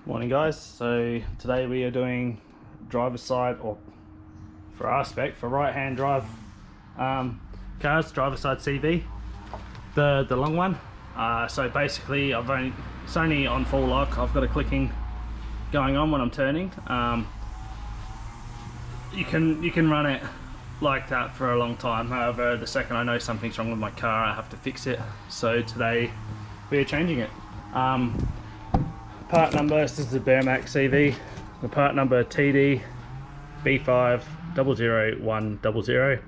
Morning guys, so today we are doing driver's side, or for our spec, for right hand drive cars, driver's side CV, the long one. So basically it's only on full lock. I've got a clicking going on when I'm turning. You can run it like that for a long time. However, the second I know something's wrong with my car, I have to fix it. So today we are changing it. Part number, this is the Bearmax CV, the part number TD B5 00100.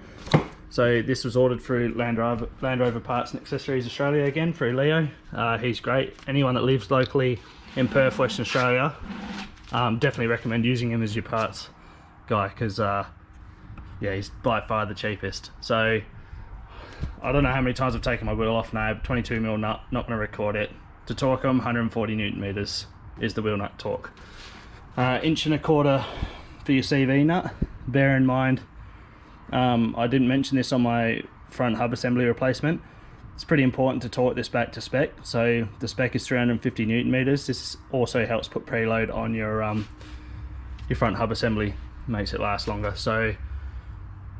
So this was ordered through LANDROVER Parts and Accessories Australia again, through Leo. He's great. Anyone that lives locally in Perth, Western Australia, definitely recommend using him as your parts guy, because yeah, he's by far the cheapest. So I don't know how many times I've taken my wheel off now, 22mm nut, not going to record it. To torque them, 140 Newton meters is the wheel nut torque. 1.25 inches for your CV nut. Bear in mind, I didn't mention this on my front hub assembly replacement. It's pretty important to torque this back to spec. So the spec is 350 Newton meters. This also helps put preload on your front hub assembly, makes it last longer. So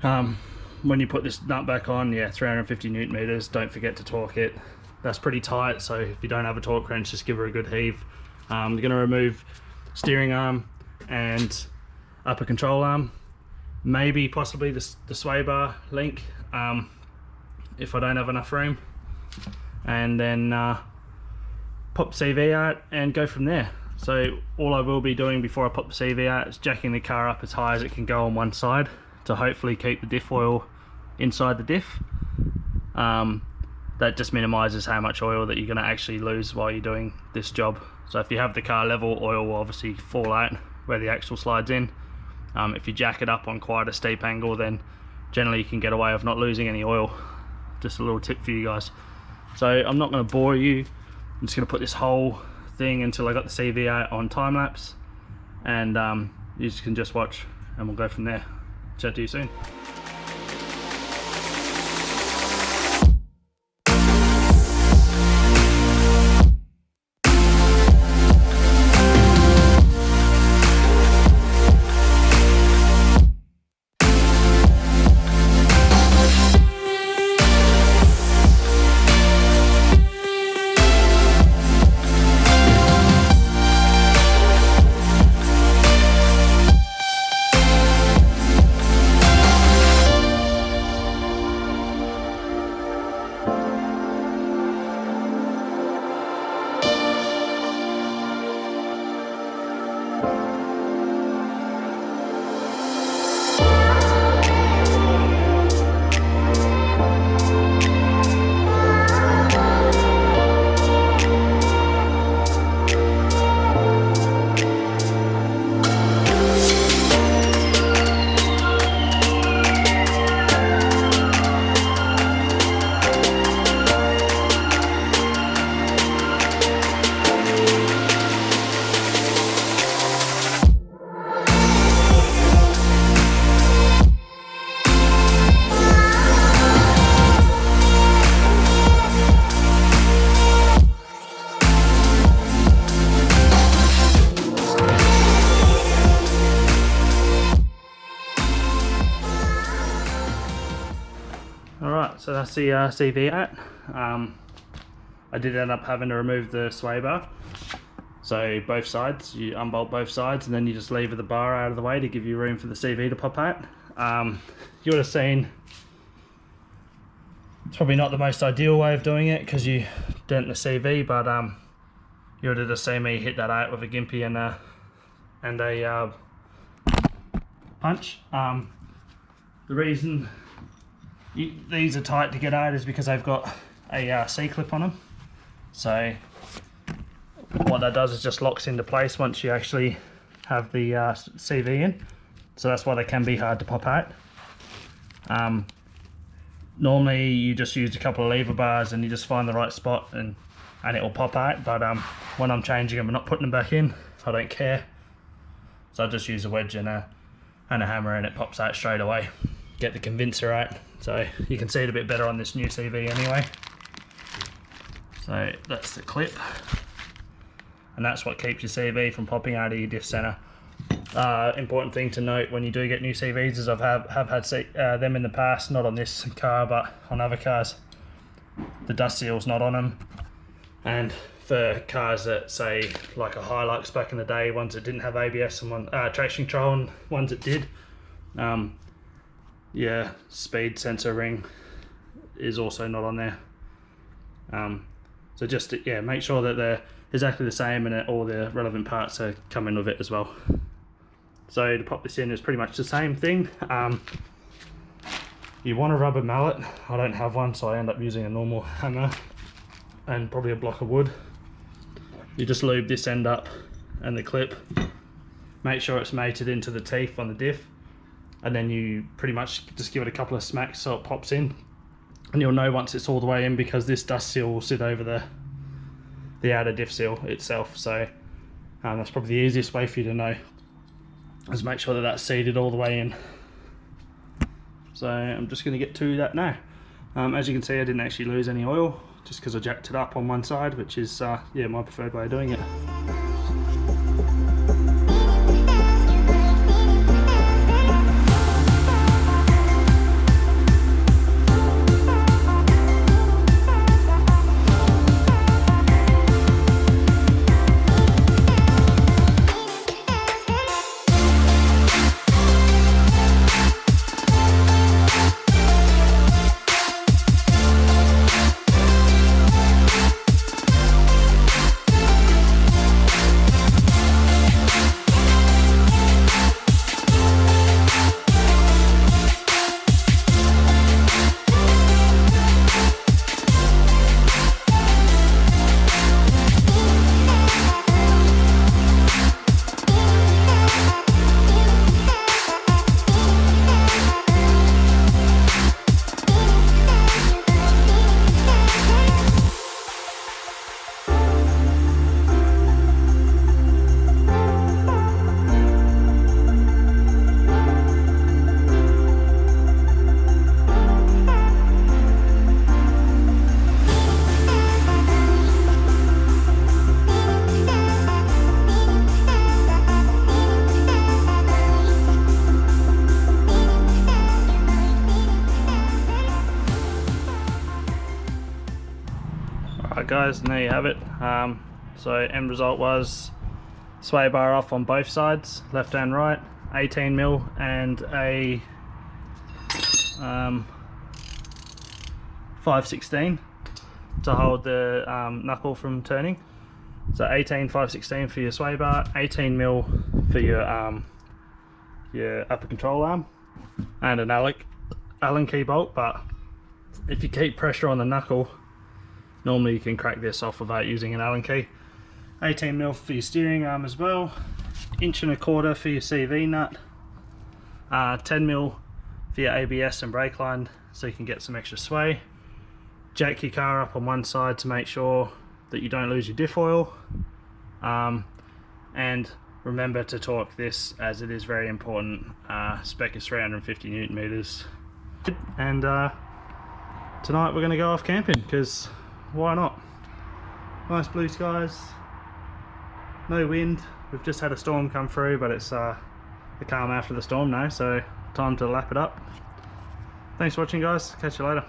when you put this nut back on, yeah, 350 Newton meters. Don't forget to torque it. That's pretty tight, so if you don't have a torque wrench, just give her a good heave. You're going to remove steering arm and upper control arm, maybe possibly the sway bar link if I don't have enough room, and then pop the CV out and go from there. So all I will be doing before I pop the CV out is jacking the car up as high as it can go on one side to hopefully keep the diff oil inside the diff. That just minimises how much oil that you're going to actually lose while you're doing this job. So if you have the car level, oil will obviously fall out where the axle slides in. If you jack it up on quite a steep angle, then generally you can get away with not losing any oil. Just a little tip for you guys. So I'm not going to bore you. I'm just going to put this whole thing until I got the CV out on time lapse, and you can just watch and we'll go from there. Chat to you soon. Alright, so that's the CV out. I did end up having to remove the sway bar. So both sides, you unbolt both sides and then you just lever the bar out of the way to give you room for the CV to pop out. You would have seen, it's probably not the most ideal way of doing it because you dent the CV, but you would have just seen me hit that out with a gimpy and a punch. The reason these are tight to get out is because they've got a C-clip on them. So what that does is just locks into place once you actually have the CV in. So that's why they can be hard to pop out. Normally you just use a couple of lever bars and you just find the right spot and it will pop out. But when I'm changing them and not putting them back in, I don't care. So I just use a wedge and a hammer and it pops out straight away. Get the convincer out. So you can see it a bit better on this new CV anyway. So that's the clip. and that's what keeps your CV from popping out of your diff center. Important thing to note when you do get new CVs is have had them in the past, not on this car but on other cars. The dust seal's not on them, and for cars that say like a Hilux back in the day, ones that didn't have ABS and traction control and ones that did, yeah, speed sensor ring is also not on there. So just yeah, make sure that they're exactly the same and that all the relevant parts are coming with it as well. So to pop this in is pretty much the same thing. You want a rubber mallet. I don't have one, so I end up using a normal hammer and probably a block of wood. You just lube this end up and the clip. Make sure it's mated into the teeth on the diff, and then you pretty much just give it a couple of smacks so it pops in, and you'll know once it's all the way in because this dust seal will sit over the outer diff seal itself. So that's probably the easiest way for you to know, is make sure that that's seated all the way in. So I'm just going to get to that now. As you can see, I didn't actually lose any oil just because I jacked it up on one side, which is yeah, my preferred way of doing it. Alright guys, and there you have it. So end result was sway bar off on both sides, left and right, 18mm and a 5/16 to hold the knuckle from turning. So 18 5/16 for your sway bar, 18mm for your upper control arm, and an Allen key bolt. But if you keep pressure on the knuckle, normally you can crack this off without using an Allen key. 18mm for your steering arm as well, 1.25 inches for your CV nut, 10mm for your ABS and brake line so you can get some extra sway. Jack your car up on one side to make sure that you don't lose your diff oil, and remember to torque this as it is very important. Spec is 350 Newton meters. And tonight we're going to go off camping because why not? Nice blue skies, no wind. We've just had a storm come through, but it's the calm after the storm now, so time to lap it up. Thanks for watching guys, catch you later.